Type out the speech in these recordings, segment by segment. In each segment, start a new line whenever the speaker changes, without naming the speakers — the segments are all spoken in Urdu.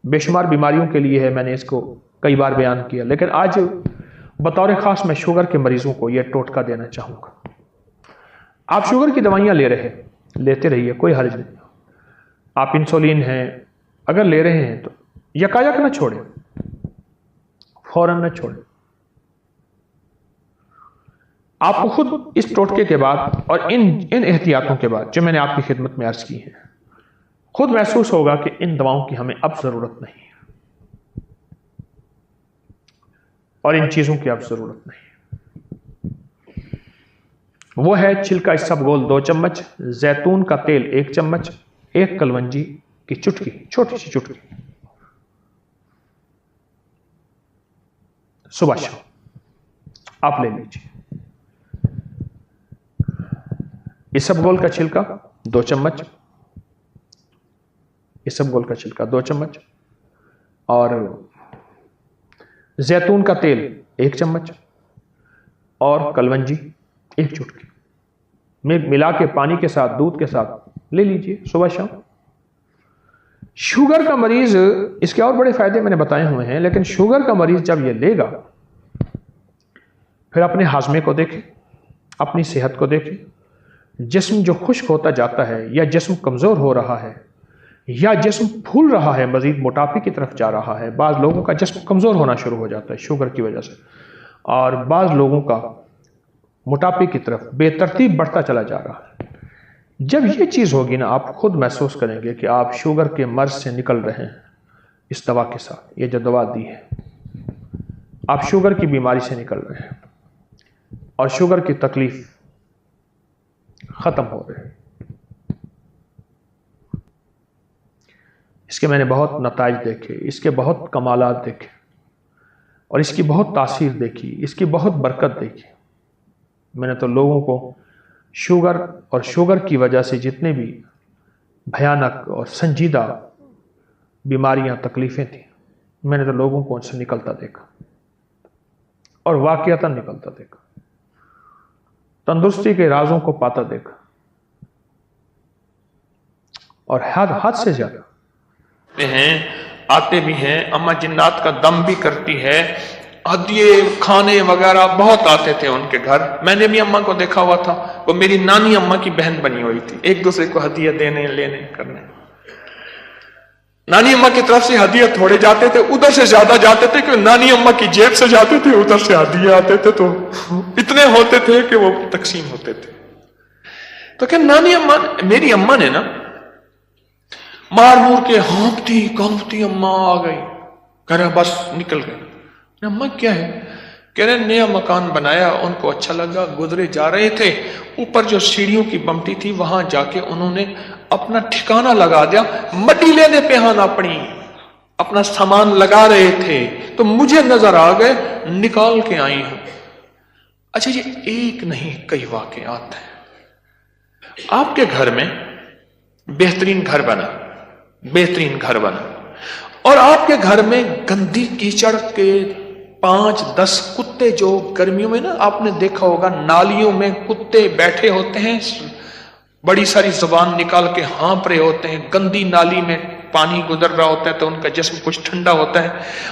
بے شمار بیماریوں کے لیے ہے، میں نے اس کو کئی بار بیان کیا، لیکن آج بطور خاص میں شوگر کے مریضوں کو یہ ٹوٹکا دینا چاہوں گا۔ آپ شوگر کی دوائیاں لیتے رہیے، کوئی حرج نہیں۔ آپ انسولین ہیں اگر لے رہے ہیں تو یکایک نہ چھوڑیں، فوراً نہ چھوڑیں۔ آپ کو خود اس ٹوٹکے کے بعد اور ان احتیاطوں کے بعد جو میں نے آپ کی خدمت میں عرض کی ہیں، خود محسوس ہوگا کہ ان دواؤں کی ہمیں اب ضرورت نہیں ہے اور ان چیزوں کی اب ضرورت نہیں۔ وہ ہے چھلکا اسبگول 2 چمچ، زیتون کا تیل 1 چمچ، 1 کلونجی کی چٹکی، چھوٹی سی چٹکی، صبح شام آپ لے لیجیے۔ اسبگول کا چھلکا 2 چمچ، اسبگول کا چھلکا 2 چمچ، اور زیتون کا تیل 1 چمچ، اور کلونجی 1 چٹکی ملا کے پانی کے ساتھ، دودھ کے ساتھ لے لیجیے صبح شام۔ شوگر کا مریض، اس کے اور بڑے فائدے میں نے بتائے ہوئے ہیں، لیکن شوگر کا مریض جب یہ لے گا پھر اپنے ہاضمے کو دیکھیں، اپنی صحت کو دیکھیں۔ جسم جو خشک ہوتا جاتا ہے، یا جسم کمزور ہو رہا ہے، یا جسم پھول رہا ہے، مزید موٹاپے کی طرف جا رہا ہے۔ بعض لوگوں کا جسم کمزور ہونا شروع ہو جاتا ہے شوگر کی وجہ سے، اور بعض لوگوں کا موٹاپے کی طرف بے ترتیب بڑھتا چلا جا رہا ہے۔ جب یہ چیز ہوگی نا، آپ خود محسوس کریں گے کہ آپ شوگر کے مرض سے نکل رہے ہیں اس دوا کے ساتھ۔ یہ جو دوا دی ہے، آپ شوگر کی بیماری سے نکل رہے ہیں اور شوگر کی تکلیف ختم ہو رہی ہے۔ اس کے میں نے بہت نتائج دیکھے، اس کے بہت کمالات دیکھے، اور اس کی بہت تاثیر دیکھی، اس کی بہت برکت دیکھی۔ میں نے تو لوگوں کو شوگر اور شوگر کی وجہ سے جتنے بھی بھیانک اور سنجیدہ بیماریاں، تکلیفیں تھیں، میں نے تو لوگوں کو ان سے نکلتا دیکھا، اور واقعتاً نکلتا دیکھا، تندرستی کے رازوں کو پاتا دیکھا، اور حد سے زیادہ ہیں، آتے بھی ہیں۔ اماں جنات کا دم بھی کرتی ہے، ہدیے کھانے وغیرہ بہت آتے تھے ان کے گھر۔ میں نے بھی اماں کو دیکھا ہوا تھا، وہ میری نانی اماں کی بہن بنی ہوئی تھی، ایک دوسرے کو ہدیے دینے لینے کرنے۔ نانی اماں کی طرف سے ہدیے تھوڑے جاتے تھے، ادھر سے زیادہ جاتے تھے کہ نانی اماں کی جیب سے جاتے تھے، ادھر سے ہدیے آتے تھے تو اتنے ہوتے تھے کہ وہ تقسیم ہوتے تھے۔ تو کہ نانی اماں، میری اماں نے نا مار مور کے ہانپتی کانپتی اماں آ گئی، کہہ رہے بس نکل گئے۔ اماں کیا ہے؟ کہہ رہے نیا مکان بنایا، ان کو اچھا لگا، گزرے جا رہے تھے، اوپر جو سیڑھیوں کی بمٹی تھی وہاں جا کے انہوں نے اپنا ٹھکانہ لگا دیا، مٹی لینے پہ ہاں اپنا سامان لگا رہے تھے تو مجھے نظر آ گئے، نکال کے آئی ہوں۔ اچھا، یہ ایک نہیں کئی واقعات ہیں۔ آپ کے گھر میں بہترین گھر بنا، اور آپ کے گھر میں گندی کیچڑ کے 5-10 کتے، جو گرمیوں میں نا آپ نے دیکھا ہوگا نالیوں میں کتے بیٹھے ہوتے ہیں، بڑی ساری زبان نکال کے ہانپ رہے ہوتے ہیں، گندی نالی میں پانی گزر رہا ہوتا ہے تو ان کا جسم کچھ ٹھنڈا ہوتا ہے۔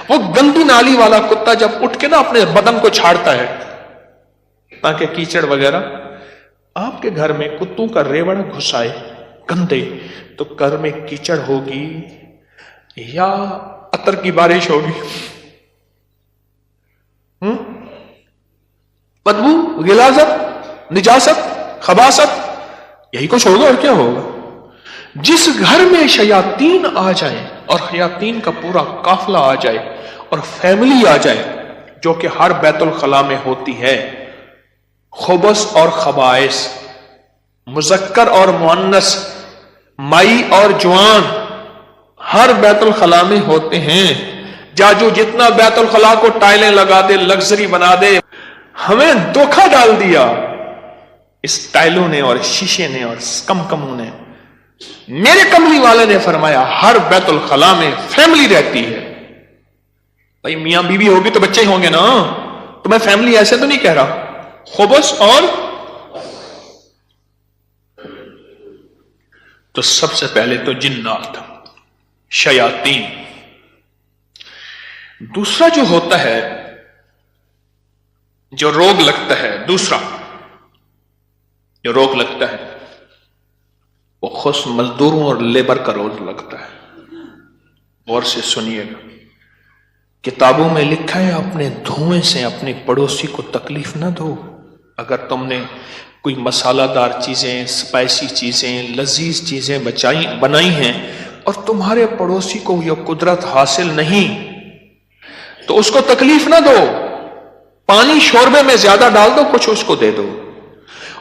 وہ گندی نالی والا کتا جب اٹھ کے نا اپنے بدن کو چھاڑتا ہے تاکہ کیچڑ وغیرہ، آپ کے گھر میں کتوں کا ریوڑ گھسائے گندے تو گھر میں کیچڑ ہوگی یا عطر کی بارش ہوگی؟ بدبو، غلاظت، نجاست، خباثت، یہی کچھ ہوگا اور کیا ہوگا۔ جس گھر میں شیاطین آ جائیں اور شیاطین کا پورا قافلہ آ جائے اور فیملی آ جائے، جو کہ ہر بیت الخلاء میں ہوتی ہے، خبث اور خبائث، مذکر اور مؤنث، مائی اور جوان، ہر بیت الخلاء میں ہوتے ہیں۔ جو جتنا بیت الخلاء کو ٹائلیں لگا دے، لگژری بنا دے، ہمیں دھوکہ ڈال دیا اس ٹائلوں نے اور شیشے نے اور کمکموں نے۔ میرے کملی والے نے فرمایا ہر بیت الخلاء میں فیملی رہتی ہے۔ بھائی میاں بیوی ہوگی تو بچے ہوں گے نا، تو میں فیملی ایسے تو نہیں کہہ رہا۔ خبث اور تو سب سے پہلے تو جنات، شیاطین، دوسرا جو ہوتا ہے، جو روگ لگتا ہے، دوسرا جو روگ لگتا ہے وہ خصوص مزدوروں اور لیبر کا روگ لگتا ہے۔ غور سے سنیے گا، کتابوں میں لکھا ہے اپنے دھوئیں سے اپنے پڑوسی کو تکلیف نہ دو۔ اگر تم نے کوئی مسالہ دار چیزیں، سپائسی چیزیں، لذیذ چیزیں بنائی ہیں اور تمہارے پڑوسی کو یہ قدرت حاصل نہیں تو اس کو تکلیف نہ دو، پانی شوربے میں زیادہ ڈال دو، کچھ اس کو دے دو۔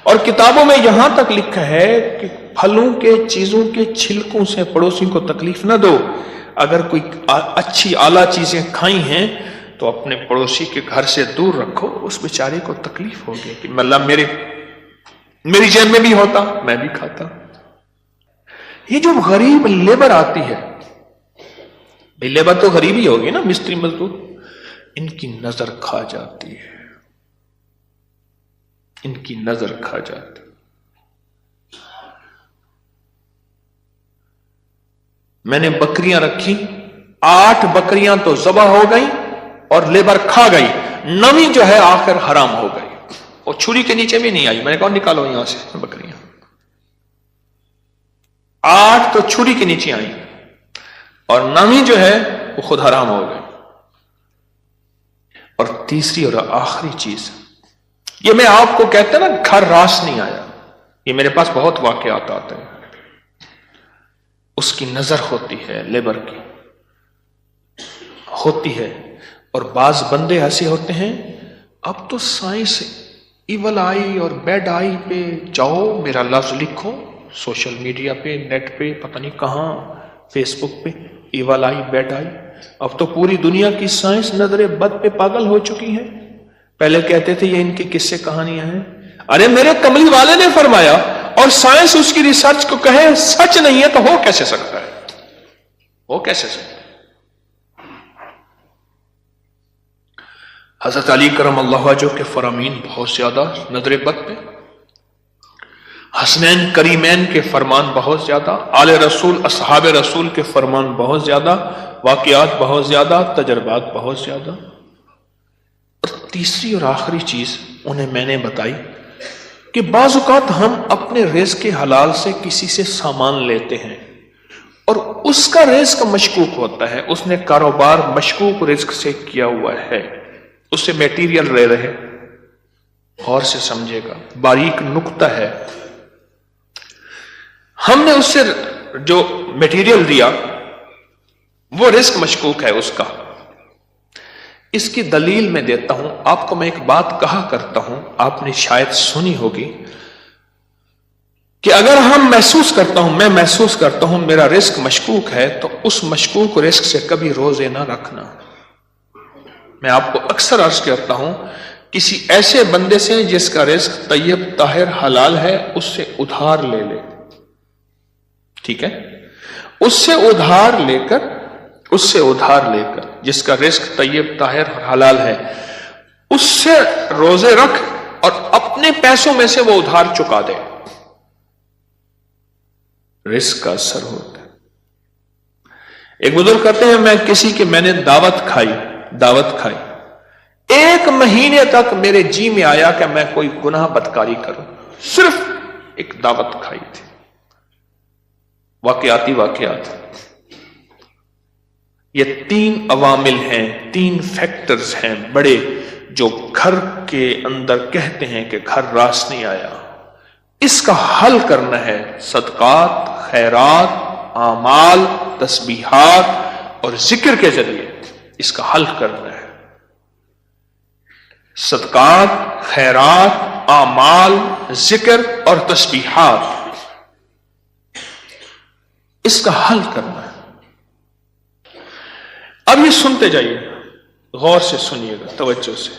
اور کتابوں میں یہاں تک لکھا ہے کہ پھلوں کے چیزوں کے چھلکوں سے پڑوسی کو تکلیف نہ دو۔ اگر کوئی اچھی اعلیٰ چیزیں کھائی ہیں تو اپنے پڑوسی کے گھر سے دور رکھو، اس بیچارے کو تکلیف ہوگی کہ اللہ میری جیب میں بھی ہوتا میں بھی کھاتا۔ یہ جو غریب لیبر آتی ہے، لیبر تو غریب ہی ہوگی نا، مستری مزدور، ان کی نظر کھا جاتی ہے، ان کی نظر کھا جاتی۔ میں نے بکریاں رکھی، 8 بکریاں تو ذبح ہو گئی اور لیبر کھا گئی، 9ویں جو ہے آخر حرام ہو گئی، اور چھری کے نیچے بھی نہیں آئی۔ میں نے کہا نکالو یہاں سے بکریاں، 8 تو چھری کے نیچے آئی اور 9ویں جو ہے وہ خود حرام ہو گئی۔ اور تیسری اور آخری چیز، یہ میں آپ کو کہتا نا گھر راس نہیں آیا، یہ میرے پاس بہت واقعات آتے ہیں۔ اس کی نظر ہوتی ہے، لیبر کی ہوتی ہے، اور بعض بندے ایسے ہوتے ہیں، اب تو سائنس ایول آئی اور بیڈ آئی پہ جاؤ، میرا لفظ لکھو سوشل میڈیا پہ، نیٹ پہ، پتہ نہیں کہاں، فیس بک پہ، ایول آئی بیڈ آئی۔ اب تو پوری دنیا کی سائنس نظر بد پہ پاگل ہو چکی ہے۔ پہلے کہتے تھے یہ ان کی قصے کہانیاں ہیں، ارے میرے کملی والے نے فرمایا، اور سائنس اس کی ریسرچ کو کہے سچ نہیں ہے تو ہو کیسے سکتا ہے؟ ہو کیسے سکتا ہے؟ حضرت علی کرم اللہ وجہہ کے فرامین بہت زیادہ نظر بد پہ، حسنین کریمین کے فرمان بہت زیادہ، آل رسول اصحاب رسول کے فرمان بہت زیادہ، واقعات بہت زیادہ، تجربات بہت زیادہ۔ اور تیسری اور آخری چیز انہیں میں نے بتائی کہ بعض اوقات ہم اپنے رزق حلال سے کسی سے سامان لیتے ہیں اور اس کا رزق مشکوک ہوتا ہے، اس نے کاروبار مشکوک رزق سے کیا ہوا ہے، اس سے میٹیریل لے رہے، غور سے سمجھے گا، باریک نقطہ ہے، ہم نے اس سے جو میٹیریل دیا وہ رزق مشکوک ہے اس کا۔ اس کی دلیل میں دیتا ہوں آپ کو، میں ایک بات کہا کرتا ہوں، آپ نے شاید سنی ہوگی کہ اگر میں محسوس کرتا ہوں میرا رزق مشکوک ہے تو اس مشکوک رزق سے کبھی روزے نہ رکھنا۔ میں آپ کو اکثر عرض کرتا ہوں، کسی ایسے بندے سے جس کا رزق طیب طاہر حلال ہے اس سے ادھار لے لے، ٹھیک ہے، اس سے ادھار لے کر جس کا رزق طیب طاہر اور حلال ہے اس سے روزے رکھ اور اپنے پیسوں میں سے وہ ادھار چکا دے، رزق کا اثر ہوتا ہے۔ ایک بزرگ کہتے ہیں میں نے دعوت کھائی 1 مہینے تک میرے جی میں آیا کہ میں کوئی گناہ بدکاری کروں، صرف ایک دعوت کھائی تھی۔ واقعات یہ 3 عوامل ہیں، 3 فیکٹرز ہیں بڑے، جو گھر کے اندر کہتے ہیں کہ گھر راس نہیں آیا۔ اس کا حل کرنا ہے صدقات، خیرات، اعمال، تسبیحات اور ذکر کے ذریعے، اس کا حل کرنا ہے۔ صدقات، خیرات، اعمال، ذکر اور تسبیحات، اس کا حل کرنا ہے۔ اب یہ سنتے جائیے، غور سے سنیے گا، توجہ سے۔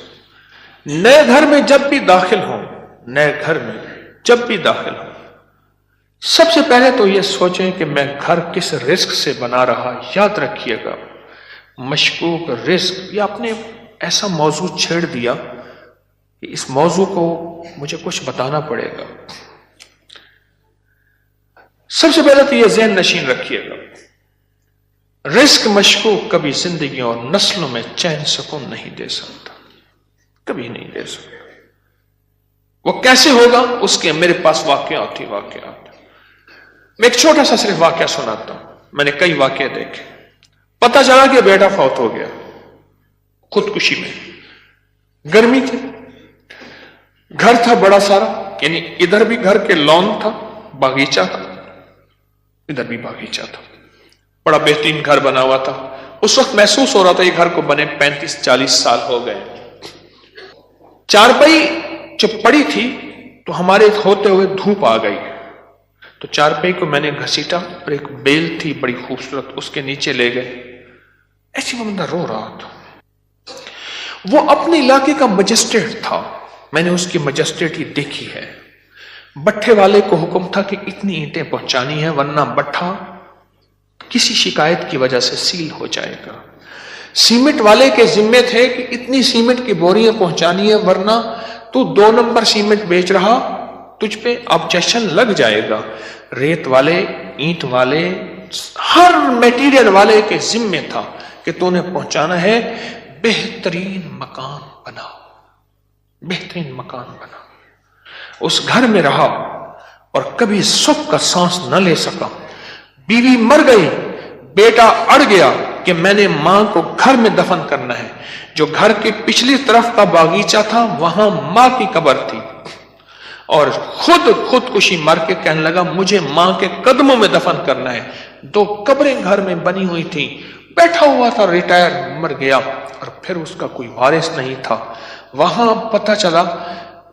نئے گھر میں جب بھی داخل ہوں، سب سے پہلے تو یہ سوچیں کہ میں گھر کس رزق سے بنا رہا۔ یاد رکھیے گا، مشکوک رزق، یا آپ نے ایسا موضوع چھیڑ دیا کہ اس موضوع کو مجھے کچھ بتانا پڑے گا۔ سب سے پہلے تو یہ ذہن نشین رکھیے گا رزق مشکوک کبھی زندگی اور نسلوں میں چین سکون نہیں دے سکتا، کبھی نہیں دے سکتا۔ وہ کیسے ہوگا؟ اس کے میرے پاس واقعات ہی واقعات۔ میں ایک چھوٹا سا صرف واقعہ سناتا ہوں، میں نے کئی واقعے دیکھے۔ پتا چلا کہ بیٹا فوت ہو گیا خودکشی میں، گرمی تھی، گھر تھا بڑا سارا، یعنی ادھر بھی گھر کے لان تھا، باغیچہ تھا، ادھر بھی باغیچہ تھا، بڑا بہترین گھر بنا ہوا تھا۔ اس وقت محسوس ہو رہا تھا یہ گھر کو بنے 35-40 سال ہو گئے۔ چارپائی جب پڑی تھی تو ہمارے ہوتے ہوئے دھوپ آ گئی، تو چارپائی کو میں نے گھسیٹا اور ایک بیل تھی بڑی خوبصورت، اس کے نیچے لے گئے۔ ایسی وہ بندہ رو رہا تھا، وہ اپنے علاقے کا مجسٹریٹ تھا، میں نے اس کی مجسٹریٹی دیکھی ہے۔ بٹھے والے کو حکم تھا کہ اتنی اینٹیں پہنچانی ہے ورنہ بٹھا کسی شکایت کی وجہ سے سیل ہو جائے گا۔ سیمنٹ والے کے ذمے تھے کہ اتنی سیمنٹ کی بوریاں پہنچانی ہے ورنہ تو 2 نمبر سیمنٹ بیچ رہا، تجھ پہ آبجیکشن لگ جائے گا۔ ریت والے، اینٹ والے، ہر میٹیریل والے کے ذمے تھا کہ تو نے پہنچانا ہے۔ بہترین مکان بنا، بہترین مکان بنا۔ اس گھر میں رہا اور کبھی سکھ کا سانس نہ لے سکا۔ بیوی مر گئی، بیٹا اڑ گیا کہ میں نے ماں کو گھر میں دفن کرنا ہے۔ جو گھر کی پچھلی طرف کا باغیچہ تھا وہاں ماں کی قبر تھی، اور خودکشی مر کے کہنے لگا مجھے ماں کے قدموں میں دفن کرنا ہے۔ 2 قبریں گھر میں بنی ہوئی تھیں، بیٹھا ہوا تھا، ریٹائر، مر گیا اور پھر اس کا کوئی وارث نہیں تھا۔ وہاں پتہ چلا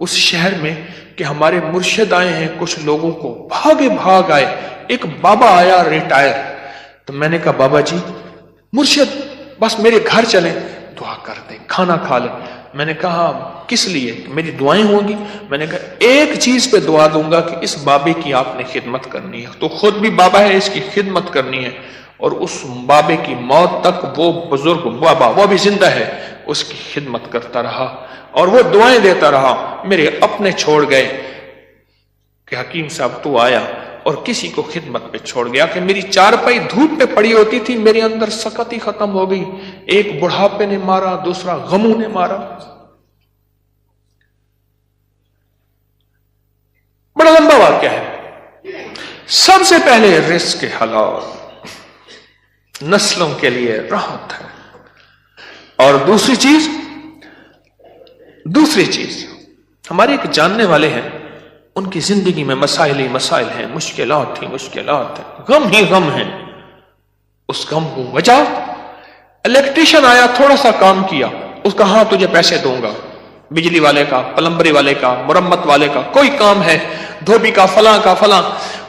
اس شہر میں کہ ہمارے مرشد آئے ہیں، کچھ لوگوں کو بھاگے بھاگ آئے۔ ایک بابا آیا ریٹائر، تو میں نے کہا بابا جی مرشد بس میرے گھر چلیں، دعا کر دیں، کھانا کھا لیں۔ میں نے کہا کس لیے؟ میری دعائیں ہوں گی؟ میں نے کہا ایک چیز پہ دعا دوں گا کہ اس بابے کی آپ نے خدمت کرنی ہے، تو خود بھی بابا ہے، اس کی خدمت کرنی ہے، اور اس بابے کی موت تک وہ بزرگ بابا وہ بھی زندہ ہے، اس کی خدمت کرتا رہا اور وہ دعائیں دیتا رہا۔ میرے اپنے چھوڑ گئے کہ حکیم صاحب تو آیا اور کسی کو خدمت پہ چھوڑ گیا کہ میری چارپائی دھوپ پہ پڑی ہوتی تھی، میرے اندر سکت ہی ختم ہو گئی۔ ایک بڑھاپے نے مارا، دوسرا غموں نے مارا۔ بڑا لمبا واقعہ ہے۔ سب سے پہلے رزق کے حلال، نسلوں کے لیے راحت ہے، اور دوسری چیز ہمارے ایک جاننے والے ہیں، ان کی زندگی میں مسائل ہی مسائل ہیں، مشکلات ہیں، غم ہی غم ہیں۔ اس غم کو وجہ الیکٹریشین آیا، تھوڑا سا کام کیا، اس کا ہاں تجھے پیسے دوں گا، بجلی والے کا، پلمبری والے کا، مرمت والے کا، کوئی کام ہے، دھوبی کا، فلاں کا فلاں،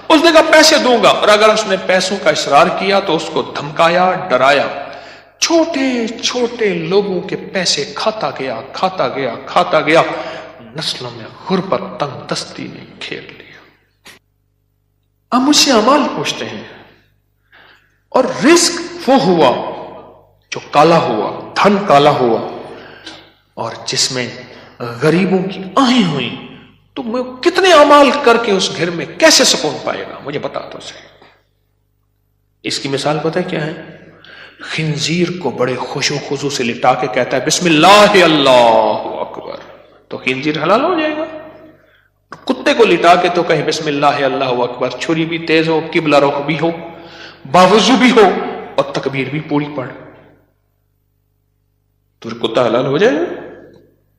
اس نے کہا پیسے دوں گا، اور اگر اس نے پیسوں کا اصرار کیا تو اس کو دھمکایا، ڈرایا۔ چھوٹے چھوٹے لوگوں کے پیسے کھاتا گیا، نسلوں میں غربت، تنگ دستی نے گھیر لیا۔ اب مجھ سے اعمال پوچھتے ہیں، اور رزق وہ ہوا جو کالا ہوا، دھن کالا ہوا، اور جس میں غریبوں کی آہیں ہوئیں، تو میں کتنے اعمال کر کے اس گھر میں کیسے سکون پائے گا؟ مجھے بتا تو صحیح۔ اس کی مثال پتہ ہے کیا ہے؟ خنزیر کو بڑے خوش و خضوع سے لٹا کے کہتا ہے بسم اللہ اللہ اکبر، تو خنزیر حلال ہو جائے گا۔ کتے کو لٹا کے تو کہیں بسم اللہ اللہ اکبر، چھری بھی تیز ہو، قبلہ رخ بھی ہو، باوضو بھی ہو، اور تکبیر بھی پوری پڑھ، تو کتا حلال ہو جائے گا؟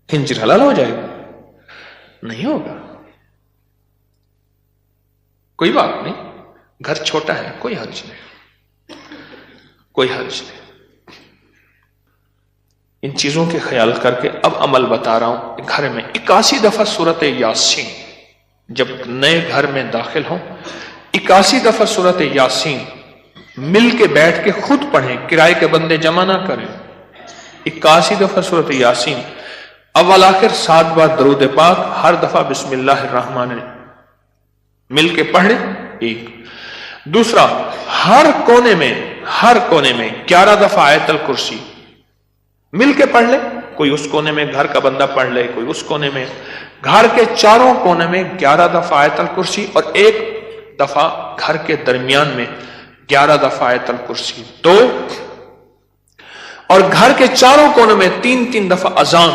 خنزیر حلال ہو جائے گا؟ نہیں ہوگا۔ کوئی بات نہیں، گھر چھوٹا ہے، کوئی حرج نہیں۔ ان چیزوں کے خیال کر کے اب عمل بتا رہا ہوں۔ گھر میں 81 دفعہ سورت یاسین، جب نئے گھر میں داخل ہوں 81 دفعہ سورت یاسین مل کے بیٹھ کے خود پڑھیں، کرائے کے بندے جمع نہ کریں۔ 81 دفعہ سورت یاسین، اول آخر 7 بار درود پاک، ہر دفعہ بسم اللہ الرحمن الرحیم مل کے پڑھ لیں۔ ایک دوسرا، ہر کونے میں 11 دفعہ آیت الکرسی مل کے پڑھ لیں۔ کوئی اس کونے میں گھر کا بندہ پڑھ لے، کوئی اس کونے میں، گھر کے چاروں کونے میں 11 دفعہ آیت الکرسی، اور 1 دفعہ گھر کے درمیان میں 11 دفعہ آیت الکرسی 2، اور گھر کے چاروں کونوں میں 3 3 دفعہ اذان